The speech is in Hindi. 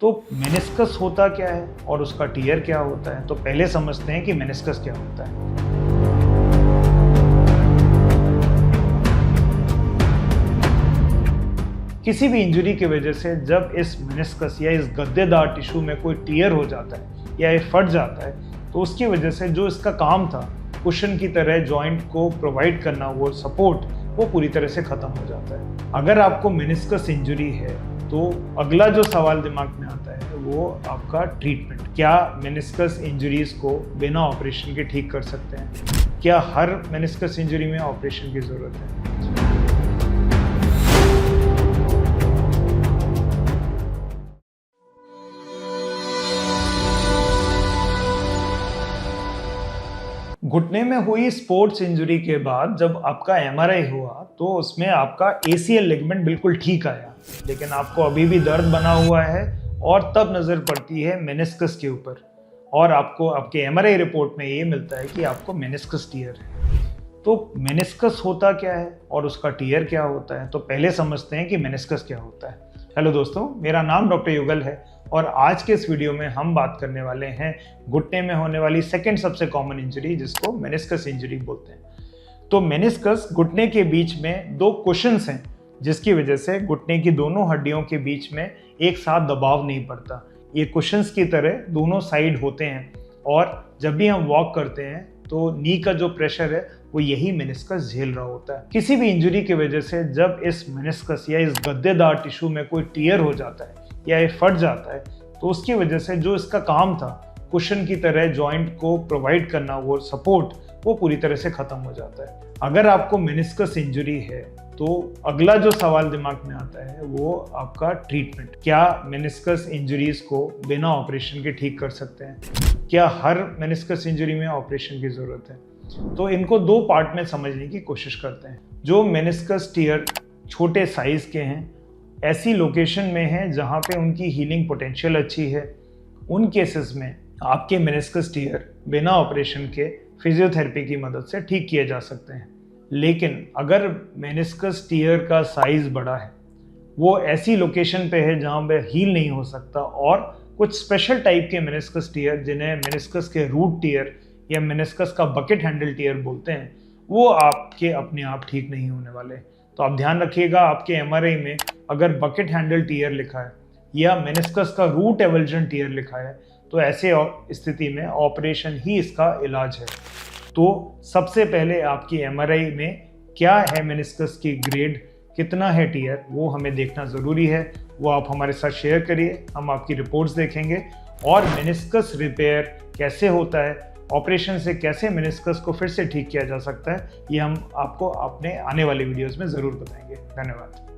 तो मेनिस्कस होता क्या है और उसका टियर क्या होता है? तो पहले समझते हैं कि मेनिस्कस क्या होता है। किसी भी इंजरी की वजह से जब इस मेनिस्कस या इस गद्देदार टिश्यू में कोई टियर हो जाता है या ये फट जाता है, तो उसकी वजह से जो इसका काम था कुशन की तरह जॉइंट को प्रोवाइड करना, वो सपोर्ट, वो पूरी तरह से खत्म हो जाता है। अगर आपको मेनिस्कस इंजरी है तो अगला जो सवाल दिमाग में आता है वो आपका ट्रीटमेंट। क्या मेनिस्कस इंजरीज को बिना ऑपरेशन के ठीक कर सकते हैं? क्या हर मेनिस्कस इंजरी में ऑपरेशन की जरूरत है? घुटने में हुई स्पोर्ट्स इंजरी के बाद जब आपका एमआरआई हुआ तो उसमें आपका एसीएल लिगामेंट बिल्कुल ठीक आया, लेकिन आपको अभी भी दर्द बना हुआ है और तब नज़र पड़ती है मेनिस्कस के ऊपर और आपको आपके एमआरआई रिपोर्ट में ये मिलता है कि आपको मेनिस्कस टियर है। तो मेनिस्कस होता क्या है और उसका टियर क्या होता है? तो पहले समझते हैं कि मेनिस्कस क्या होता है। हेलो दोस्तों, मेरा नाम डॉक्टर युगल है और आज के इस वीडियो में हम बात करने वाले हैं घुटने में होने वाली सेकंड सबसे कॉमन इंजरी, जिसको मेनिस्कस इंजरी बोलते हैं। तो मेनिस्कस घुटने के बीच में दो कुशन्स हैं जिसकी वजह से घुटने की दोनों हड्डियों के बीच में एक साथ दबाव नहीं पड़ता। ये कुशन्स की तरह दोनों साइड होते हैं और जब भी हम वॉक करते हैं तो नी का जो प्रेशर है वो यही मेनिस्कस झेल रहा होता है। किसी भी इंजरी की वजह से जब इस मेनिस्कस या इस गद्देदार टिश्यू में कोई टियर हो जाता है या ये फट जाता है, तो उसकी वजह से जो इसका काम था कुशन की तरह जॉइंट को प्रोवाइड करना, वो सपोर्ट, वो पूरी तरह से खत्म हो जाता है। अगर आपको मेनिस्कस इंजरी है तो अगला जो सवाल दिमाग में आता है वो आपका ट्रीटमेंट। क्या मेनिस्कस इंजरीज को बिना ऑपरेशन के ठीक कर सकते हैं? क्या हर मेनिस्कस इंजरी में ऑपरेशन की जरूरत है? तो इनको दो पार्ट में समझने की कोशिश करते हैं। जो मेनिस्कस टियर छोटे साइज के हैं, ऐसी लोकेशन में है जहां पे उनकी हीलिंग पोटेंशियल अच्छी है, उन केसेस में आपके मेनिस्कस टियर बिना ऑपरेशन के फिजियोथेरेपी की मदद से ठीक किए जा सकते हैं। लेकिन अगर मेनिस्कस टियर का साइज बड़ा है, वो ऐसी लोकेशन पे है जहां पे हील नहीं हो सकता, और कुछ स्पेशल टाइप के मेनिस्कस टियर जिन्हें मेनिस्कस के रूट टियर या मेनिस्कस का बकेट हैंडल टियर बोलते हैं, वो आपके अपने आप ठीक नहीं होने वाले। तो आप ध्यान रखिएगा, आपके एमआरआई में अगर बकेट हैंडल टियर लिखा है या मेनिस्कस का रूट एवल्जन टियर लिखा है तो ऐसे स्थिति में ऑपरेशन ही इसका इलाज है। तो सबसे पहले आपकी एमआरआई में क्या है मेनिस्कस की ग्रेड, कितना है टियर, वो हमें देखना ज़रूरी है। वो आप हमारे साथ शेयर करिए, हम आपकी रिपोर्ट्स देखेंगे और मेनिस्कस रिपेयर कैसे होता है, ऑपरेशन से कैसे मेनिस्कस को फिर से ठीक किया जा सकता है, ये हम आपको अपने आने वाले वीडियोस में ज़रूर बताएंगे। धन्यवाद।